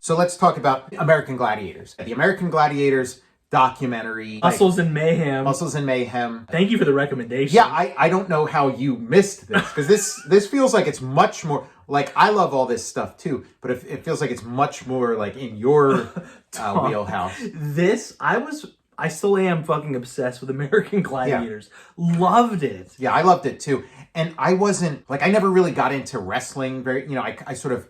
So let's talk about American Gladiators. The American Gladiators documentary. Muscles and Mayhem. Muscles and Mayhem. Thank you for the recommendation. Yeah, I don't know how you missed this, because this feels like it's much more, like, I love all this stuff too, but it feels like it's much more like in your wheelhouse. I still am fucking obsessed with American Gladiators. Yeah. Loved it. Yeah, I loved it too. And I wasn't, like, I never really got into wrestling very, I sort of,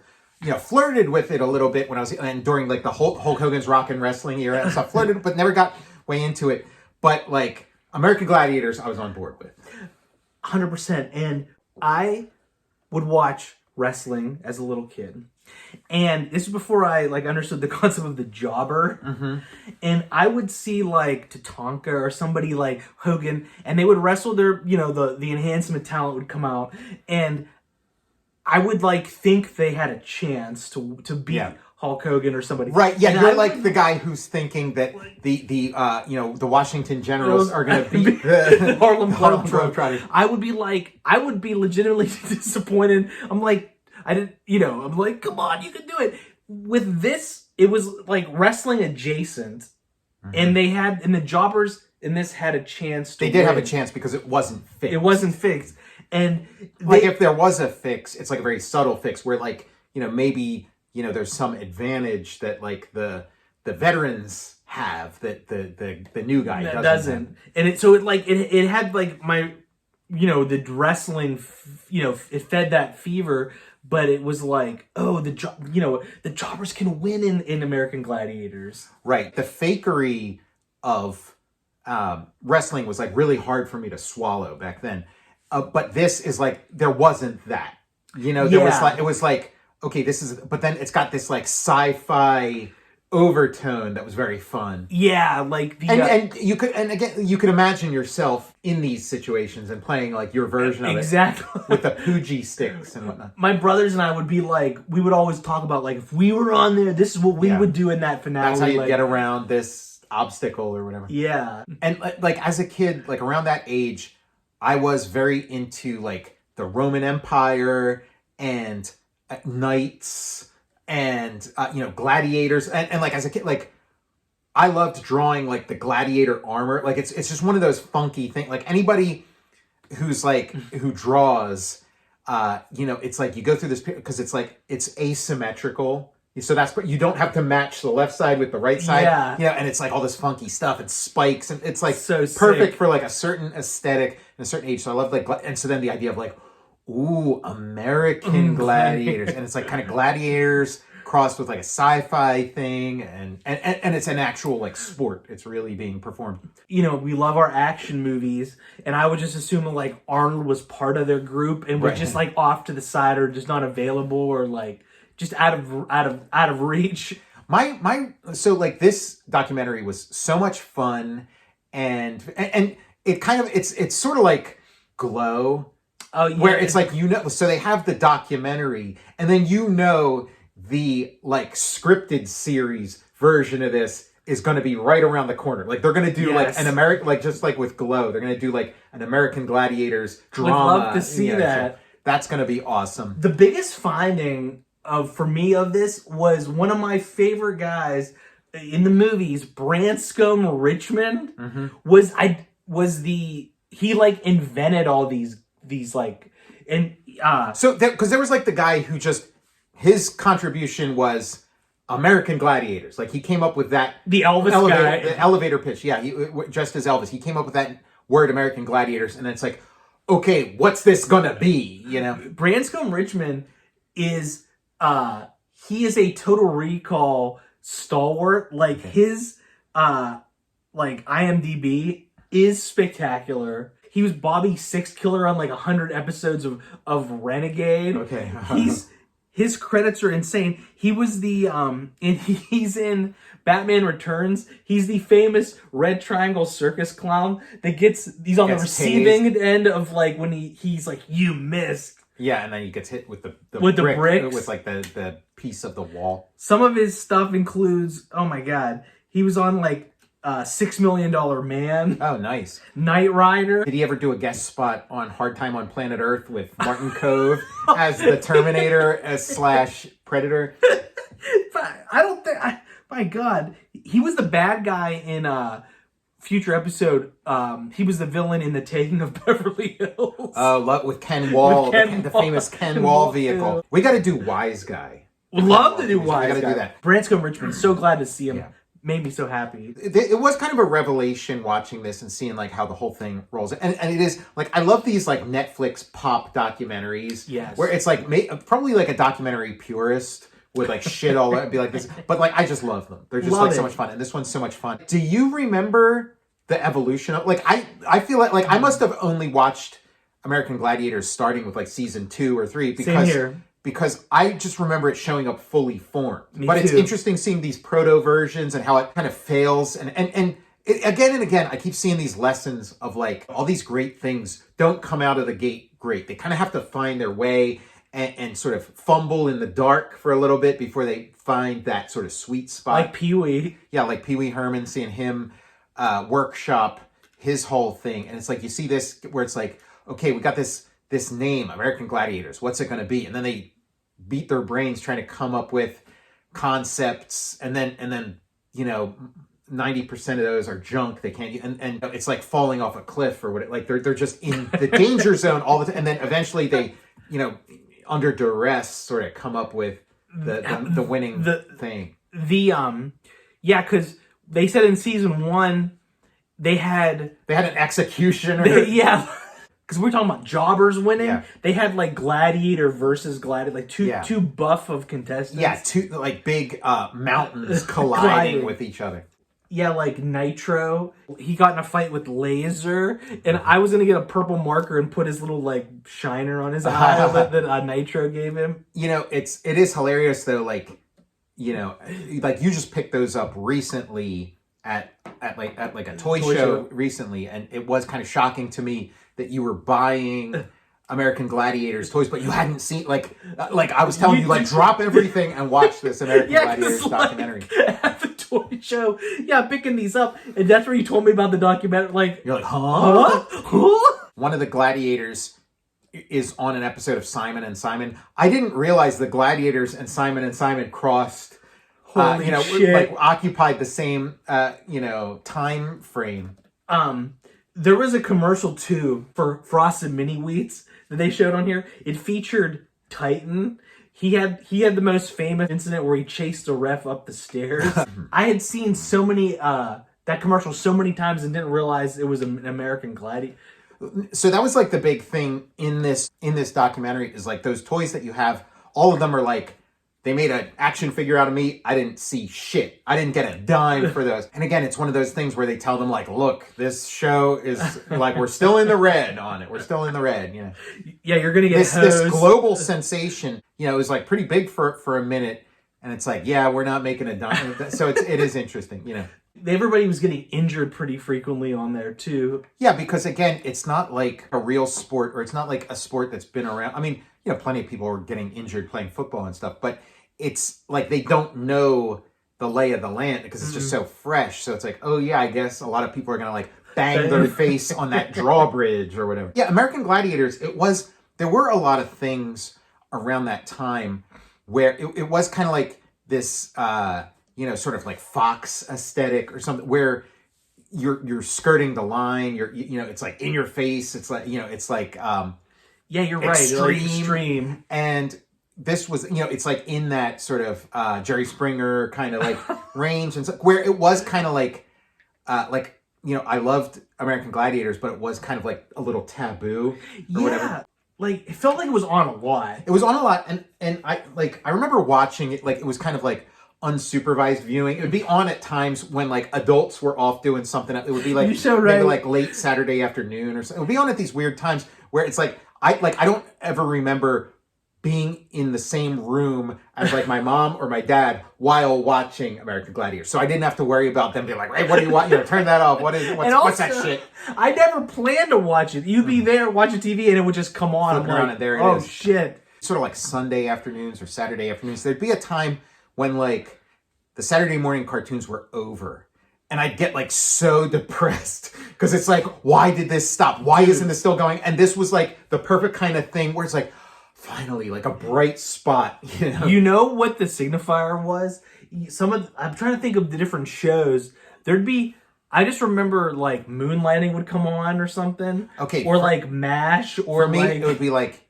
flirted with it a little bit when I was, and during like the Hulk Hogan's Rock and Wrestling era and stuff, flirted, but never got way into it. But like American Gladiators, I was on board with. 100%. And I would watch wrestling as a little kid. And this is before I like understood the concept of the jobber. Mm-hmm. And I would see like Tatanka or somebody like Hogan, and they would wrestle their, the enhancement talent would come out, and I would like think they had a chance to beat Hulk Hogan or somebody. Right, yeah, and you're like the guy who's thinking that the Washington Generals are going to beat the Harlem Globetrotters. I would be legitimately disappointed. I'm like, I'm like, come on, you can do it. With this, it was like wrestling adjacent, and the jobbers in this had a chance to They did have a chance because it wasn't fixed. It wasn't fixed. And if there was a fix, it's like a very subtle fix where like, maybe, there's some advantage that like the veterans have that the new guy doesn't. And it had like my, the wrestling, it fed that fever, but it was like, oh, the jobbers can win in American Gladiators. Right. The fakery of wrestling was like really hard for me to swallow back then. But this is like, there wasn't that, it was like, okay, but then it's got this like sci-fi overtone that was very fun. Yeah, like and you could imagine yourself in these situations and playing like your version of it with the Poogie sticks and whatnot. My brothers and I would be like, we would always talk about like, if we were on there, this is what we would do in that finale. That's how you get around this obstacle or whatever. Yeah, and like as a kid, like around that age, I was very into like the Roman Empire and knights and gladiators, and like as a kid, like I loved drawing like the gladiator armor. Like it's just one of those funky things. Like anybody who draws, it's like you go through this because it's like it's asymmetrical. So that's you don't have to match the left side with the right side. Yeah. And it's like all this funky stuff and spikes, and it's like so perfect sick for like a certain aesthetic and a certain age. So I love like, and so then the idea of like, ooh, American Gladiators, and it's like kind of gladiators crossed with like a sci-fi thing, and it's an actual like sport. It's really being performed. We love our action movies, and I would just assume that like Arnold was part of their group and was just like off to the side or just not available or like just out of reach. So like this documentary was so much fun, and it kind of it's sort of like Glow. Oh yeah. Where it's like, so they have the documentary, and then the like scripted series version of this is going to be right around the corner. Like they're going to do like an American, like just like with Glow, they're going to do like an American Gladiators drama. I'd love to see that. So that's going to be awesome. The biggest finding for me of this was one of my favorite guys in the movies, Branscombe Richmond, he like invented all these like, and so because there was like the guy who just, his contribution was American Gladiators. Like he came up with that, the Elvis guy, the elevator pitch. Yeah, he dressed as Elvis. He came up with that word, American Gladiators, and it's like, okay, what's this gonna be? Branscombe Richmond is he is a Total Recall stalwart. Like his like IMDb is spectacular. He was Bobby Sixkiller on like 100 episodes of Renegade. Okay. His credits are insane. He was he's in Batman Returns. He's the famous Red Triangle Circus clown that he's on the receiving end of like when he's like, you missed. Yeah, and then he gets hit with the bricks. With like the piece of the wall. Some of his stuff includes, oh my god, he was on like $6 Million Man. Oh, nice. Knight Rider. Did he ever do a guest spot on Hard Time on Planet Earth with Martin Kove as the Terminator / Predator? I don't think. My God, he was the bad guy in future episode. He was the villain in The Taking of Beverly Hills. With Ken Wall, Ken the Wall. famous Ken Wall vehicle. We got to do Wise Guy. Would love to do Wise We got to Guy. do that. Branscombe Richmond, so glad to see him. Yeah. Made me so happy. It was kind of a revelation watching this and seeing like how the whole thing rolls. And it is like, I love these like Netflix pop documentaries. Yes. Where it's like probably like a documentary purist would like shit all over, be like this. But like, I just love them. They're just Love like so it. much fun. And this one's so much fun. Do you remember the evolution of like, I feel like I must have only watched American Gladiators starting with like season 2 or 3 Same here. because I just remember it showing up fully formed. Me But it's too. interesting seeing these proto versions and how it kind of fails. And it, again and again, I keep seeing these lessons of like all these great things don't come out of the gate great. They kind of have to find their way and sort of fumble in the dark for a little bit before they find that sort of sweet spot. Like Pee-wee. Yeah, like Pee Wee Herman, seeing him workshop his whole thing. And it's like, you see this where it's like, okay, we got this name, American Gladiators. What's it going to be? And then they beat their brains trying to come up with concepts, and then 90% of those are junk. They can't, and it's like falling off a cliff or what. Like they're just in the danger zone all the time, and then eventually they, under duress, sort of come up with the winning thing. Because they said in season 1 they had an executioner. Because we're talking about jobbers winning. Yeah. They had like Gladiator versus Gladiator, like two buff of contestants. Yeah, two like big mountains colliding with each other. Yeah, like Nitro. He got in a fight with Laser, and I was gonna get a purple marker and put his little like shiner on his eye that Nitro gave him. It is hilarious though. Like, like you just picked those up recently at a toy show recently, and it was kind of shocking to me that you were buying American Gladiators toys, but you hadn't seen like I was telling you, like, drop everything and watch this American Gladiators documentary. At the toy show, picking these up, and that's where you told me about the documentary. Like, you're like, huh? One of the Gladiators is on an episode of Simon and Simon. I didn't realize the Gladiators and Simon crossed. Holy shit. Like occupied the same time frame. There was a commercial too for Frosted Mini Wheats that they showed on here. It featured Titan. He had the most famous incident where he chased a ref up the stairs. I had seen so many that commercial so many times and didn't realize it was an American Gladiator. So that was like the big thing in this documentary is like those toys that you have. All of them are like, they made an action figure out of me. I didn't see shit. I didn't get a dime for those. And again, it's one of those things where they tell them like, look, this show is like, we're still in the red on it. We're still in the red. Yeah, you're going to get this global sensation, it was like pretty big for a minute. And it's like, yeah, we're not making a dime. So it is interesting, Everybody was getting injured pretty frequently on there too. Yeah, because again, it's not like a real sport, or it's not like a sport that's been around. I mean, plenty of people are getting injured playing football and stuff, but it's like they don't know the lay of the land because it's just so fresh. So it's like, oh yeah, I guess a lot of people are going to like bang their face on that drawbridge or whatever. Yeah, American Gladiators, there were a lot of things around that time where it was kind of like this, sort of like Fox aesthetic or something where you're skirting the line. It's like in your face. It's like, it's like, you're extreme. Right. Extreme. And this was, it's like in that sort of Jerry Springer kind of like range, and so, where it was kind of like, I loved American Gladiators, but it was kind of like a little taboo or whatever. Like it felt like it was on a lot. It was on a lot, and I remember watching it like it was kind of like unsupervised viewing. It would be on at times when like adults were off doing something. It would be like maybe like late Saturday afternoon or something. It would be on at these weird times where it's like I don't ever remember being in the same room as like my mom or my dad while watching American Gladiators. So I didn't have to worry about them being like, hey, what do you want? Turn that off. What's that shit? I never planned to watch it. You'd be there watching TV and it would just come on. Flipping around and there it is. Oh shit. Sort of like Sunday afternoons or Saturday afternoons. There'd be a time when like the Saturday morning cartoons were over. And I'd get like so depressed because it's like, why did this stop? Why isn't this still going? And this was like the perfect kind of thing where it's like, finally, like a bright spot, you know? You know what the signifier was? I'm trying to think of the different shows. I just remember like Moonlighting would come on or something. Okay. Or like MASH or for me, like... it would be like,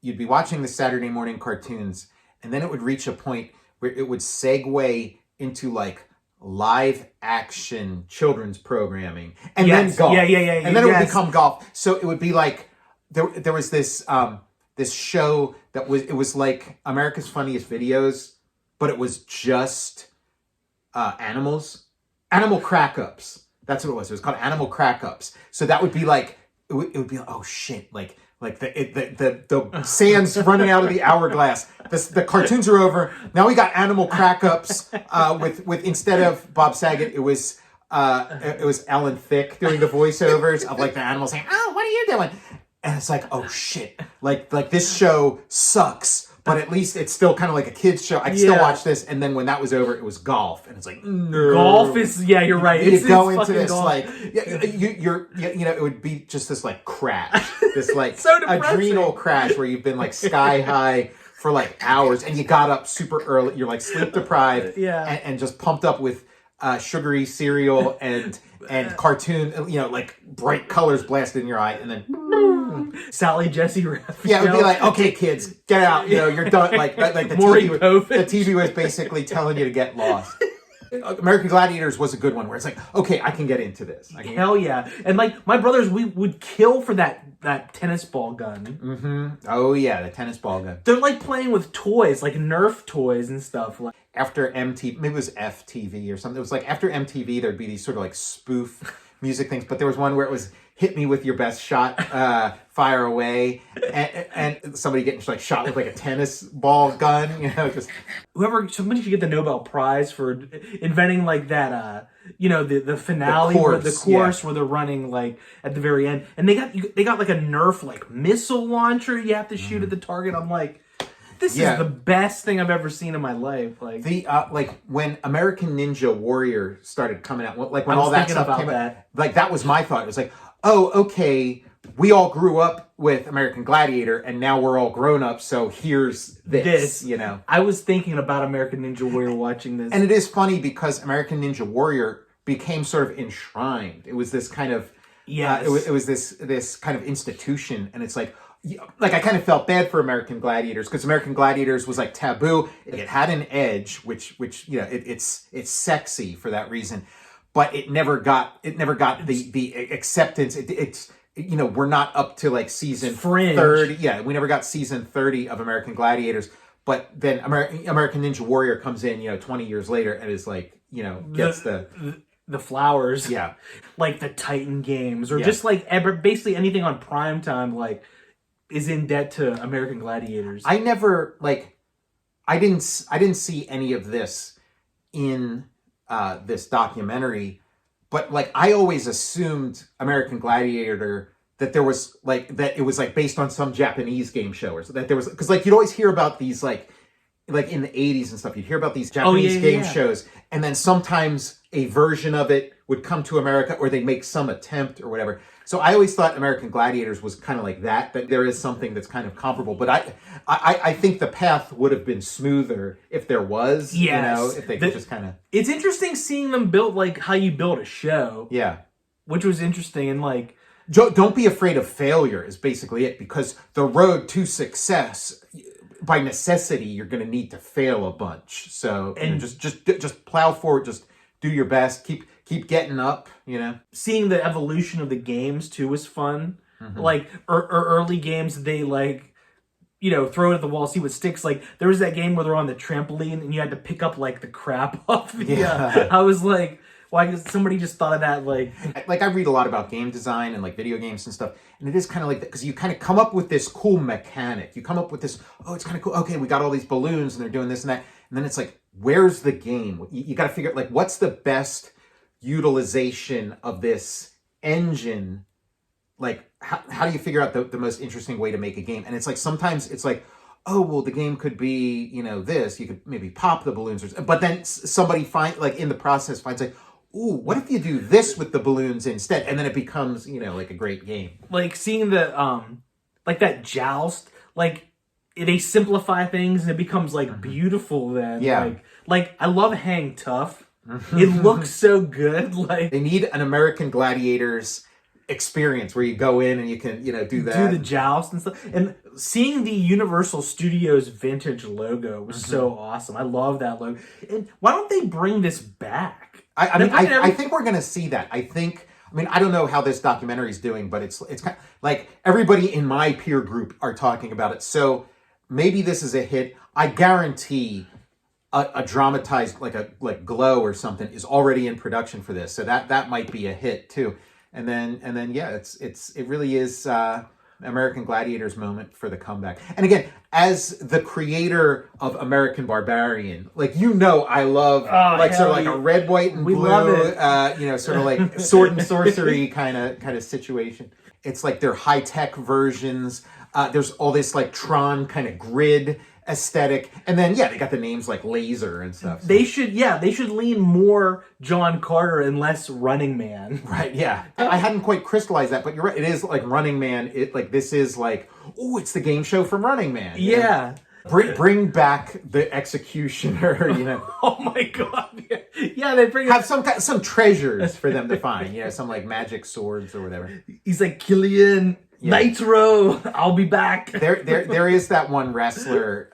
you'd be watching the Saturday morning cartoons, and then it would reach a point where it would segue into like live action children's programming, and then golf. Yeah. And then it would become golf. So it would be like, there was this this show that was like America's Funniest Videos, but it was just animal crack-ups. That's what it was. It was called Animal Crack-Ups. So that would be like, it would be like, oh shit, like the sand's running out of the hourglass. The cartoons are over. Now we got Animal Crack-Ups with instead of Bob Saget, it was Alan Thicke doing the voiceovers of like the animals saying, "Oh, what are you doing?" And it's like, oh shit, like this show sucks. But at least it's still kind of like a kid's show. I can still watch this. And then when that was over, it was golf, and it's like, no. Golf is, yeah, you're right. You go into this golf. like, it would be just this like crash, this like so adrenal crash where you've been like sky high for like hours, and you got up super early. You're like sleep deprived, and just pumped up with sugary cereal and cartoon, like bright colors blasted in your eye, and then. Sally Jesse Raphael. Yeah, it would be like, okay, kids, get out. You're done. Like the TV was basically telling you to get lost. American Gladiators was a good one where it's like, okay, I can get into this. Hell yeah. And like my brothers, we would kill for that tennis ball gun. Mm-hmm. Oh yeah, the tennis ball gun. They're like playing with toys, like Nerf toys and stuff. Like after MTV, maybe it was FTV or something. It was like after MTV, there'd be these sort of like spoof music things. But there was one where it was hit me with your best shot, fire away, and somebody getting like shot with like a tennis ball gun, just somebody should get the Nobel Prize for inventing like that, the finale, the course where they're running like at the very end, and they got like a Nerf like missile launcher you have to shoot at the target. I'm like, this is the best thing I've ever seen in my life. Like the like when American Ninja Warrior started coming out, like when all that stuff came out, like that was my thought. It was like, oh, okay, we all grew up with American Gladiator, and now we're all grown up, so here's this. I was thinking about American Ninja Warrior watching this. And it is funny because American Ninja Warrior became sort of enshrined. It was this kind of... it was this kind of institution, and it's like I kind of felt bad for American Gladiators because American Gladiators was like taboo. It had an edge, which it's sexy for that reason. But it never got the acceptance. It's we're not up to like season Fringe. 30. Yeah, we never got season 30 of American Gladiators. But then American Ninja Warrior comes in, 20 years later and is like, gets the flowers. Yeah. Like the Titan games or just like basically anything on primetime like is in debt to American Gladiators. I never I didn't see any of this in this documentary, but like I always assumed American Gladiator that there was that it was like based on some Japanese game show or so that there was, because like you'd always hear about these like in the 80s and stuff, you'd hear about these Japanese game shows, and then sometimes a version of it would come to America or they'd make some attempt or whatever. So I always thought American Gladiators was kind of like that there is something that's kind of comparable. But I think the path would have been smoother if there was, if they could just kind of... It's interesting seeing them build, like, how you build a show. Yeah. Which was interesting, and, like... Don't be afraid of failure is basically it, because the road to success, by necessity, you're going to need to fail a bunch. So just plow forward, just do your best, keep getting up, Seeing the evolution of the games, too, was fun. Mm-hmm. Like, early games, they, like, throw it at the wall, see what sticks. Like, there was that game where they're on the trampoline, and you had to pick up, like, the crap off the... I was like, why somebody just thought of that, like... Like, I read a lot about game design and, like, video games and stuff, and it is kind of like that, because you kind of come up with this cool mechanic. You come up with this, oh, it's kind of cool. Okay, we got all these balloons, and they're doing this and that. And then it's like, where's the game? You got to figure out, like, what's the best utilization of this engine? Like, how do you figure out the most interesting way to make a game? And it's like, sometimes it's like, oh, well, the game could be, this. You could maybe pop the balloons. But then somebody in the process finds like, ooh, what if you do this with the balloons instead? And then it becomes, like a great game. Like, seeing the, like, that joust, like, they simplify things and it becomes like beautiful then. Yeah. Like I love Hang Tough. It looks so good. Like they need an American Gladiators experience where you go in and you can, do that. Do the joust and stuff. And seeing the Universal Studios vintage logo was so awesome. I love that logo. And why don't they bring this back? I think we're going to see that. I don't know how this documentary is doing, but it's kind of like everybody in my peer group are talking about it. So maybe this is a hit. I guarantee a dramatized like Glow or something is already in production for this. So that might be a hit too. And then yeah, it really is American Gladiators moment for the comeback. And again, as the creator of American Barbarian, I love sort of like a red, white, and blue, love it. Sort of like sword and sorcery kind of situation. It's like their high tech versions. There's all this like Tron kind of grid aesthetic, and then they got the names like Laser and stuff. So. They should lean more John Carter and less Running Man. Right? Yeah, I hadn't quite crystallized that, but you're right. It is like Running Man. This is like it's the game show from Running Man. Yeah. Bring back the Executioner. Oh my God! Yeah, they have some treasures for them to find. Some like magic swords or whatever. He's like Killian. Yeah. Nitro, I'll be back. There is that one wrestler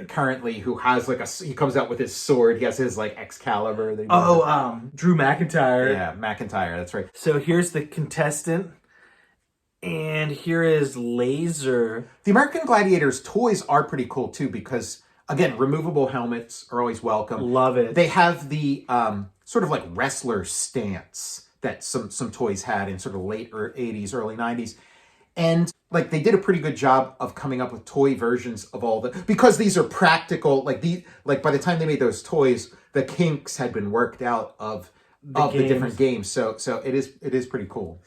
currently who has he comes out with his sword. He has his like Excalibur. Drew McIntyre. Yeah, McIntyre. That's right. So here's the contestant, and here is Laser. The American Gladiators toys are pretty cool too because again, removable helmets are always welcome. Love it. They have the sort of like wrestler stance that some toys had in sort of late 80s, early 90s. And like they did a pretty good job of coming up with toy versions of all because these are practical. Like by the time they made those toys, the kinks had been worked out of the different games. So it is pretty cool.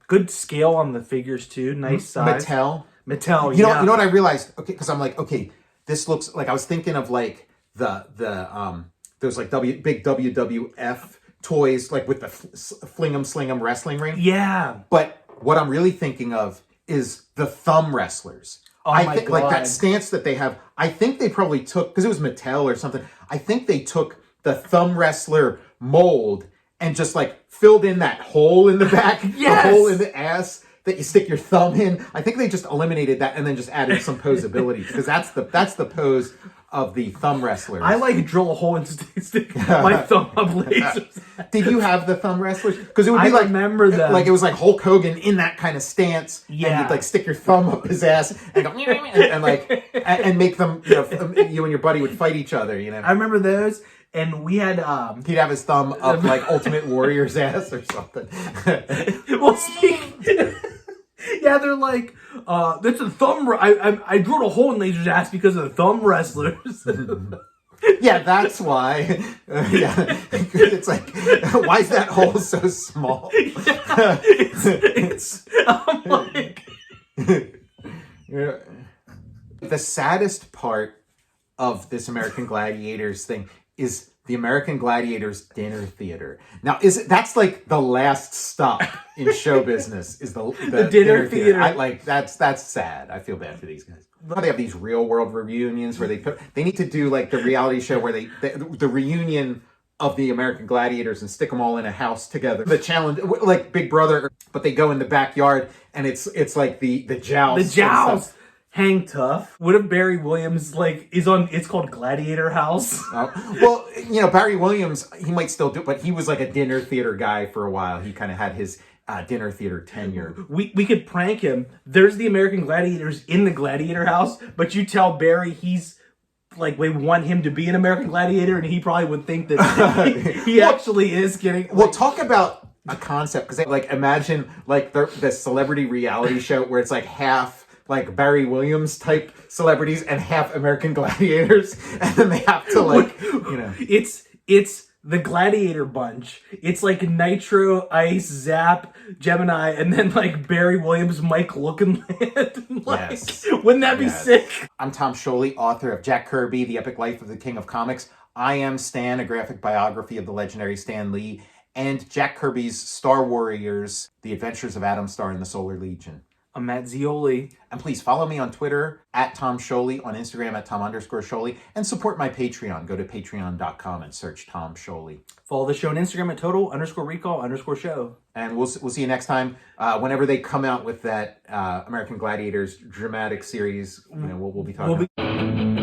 Good scale on the figures too. Nice size. Mattel. You know what I realized? Okay, because I'm like, okay, this looks like I was thinking of like the those like big WWF toys like with the fling 'em sling 'em wrestling ring. Yeah, but. What I'm really thinking of is the thumb wrestlers. My God. Like that stance that they have. I think they probably took, because it was Mattel or something, I think they took the thumb wrestler mold and just like filled in that hole in the back, yes! The hole in the ass that you stick your thumb in. I think they just eliminated that and then just added some posability because that's the pose of the thumb wrestlers. I like drill a hole and stick my thumb up lasers. Did you have the thumb wrestlers? Because it would be I remember them. Like it was like Hulk Hogan in that kind of stance. Yeah. And you'd like stick your thumb up his ass and go and make them. You and your buddy would fight each other. I remember those. And we had he'd have his thumb up like Ultimate Warrior's ass or something. Well, yeah, they're like, that's a thumb. I drilled a hole in Laser's ass because of the thumb wrestlers. Yeah, that's why. It's like, why is that hole so small? Yeah, I'm like... The saddest part of this American Gladiators thing is the American Gladiators dinner theater. Now, that's like the last stop in show business is the dinner theater. That's sad. I feel bad for these guys. They have these real world reunions where they need to do like the reality show where the reunion of the American Gladiators and stick them all in a house together. The challenge, like Big Brother, but they go in the backyard and it's like the joust. The joust. Hang Tough. What if Barry Williams is on? It's called Gladiator House. Well, Barry Williams, he might still do it, but he was like a dinner theater guy for a while. He kind of had his dinner theater tenure. We could prank him. There's the American Gladiators in the Gladiator House, but you tell Barry he's like we want him to be an American Gladiator, and he probably would think that he actually is getting. Well, talk about a concept because imagine like the celebrity reality show where it's like half. Like Barry Williams type celebrities and half American Gladiators, and then they have to It's the Gladiator bunch. It's like Nitro, Ice, Zap, Gemini, and then like Barry Williams, Mike Lookinland. Yes. Wouldn't that be sick? I'm Tom Scioli, author of Jack Kirby, The Epic Life of the King of Comics. I Am Stan, a graphic biography of the legendary Stan Lee, and Jack Kirby's Star Warriors, The Adventures of Adam Star and the Solar Legion. I'm Matt Zeoli. And please follow me on Twitter at Tom Scioli, on Instagram at Tom_Scioli, and support my Patreon. Go to patreon.com and search Tom Scioli. Follow the show on Instagram at total_recall_show. And we'll see you next time. Whenever they come out with that American Gladiators dramatic series, we'll be talking about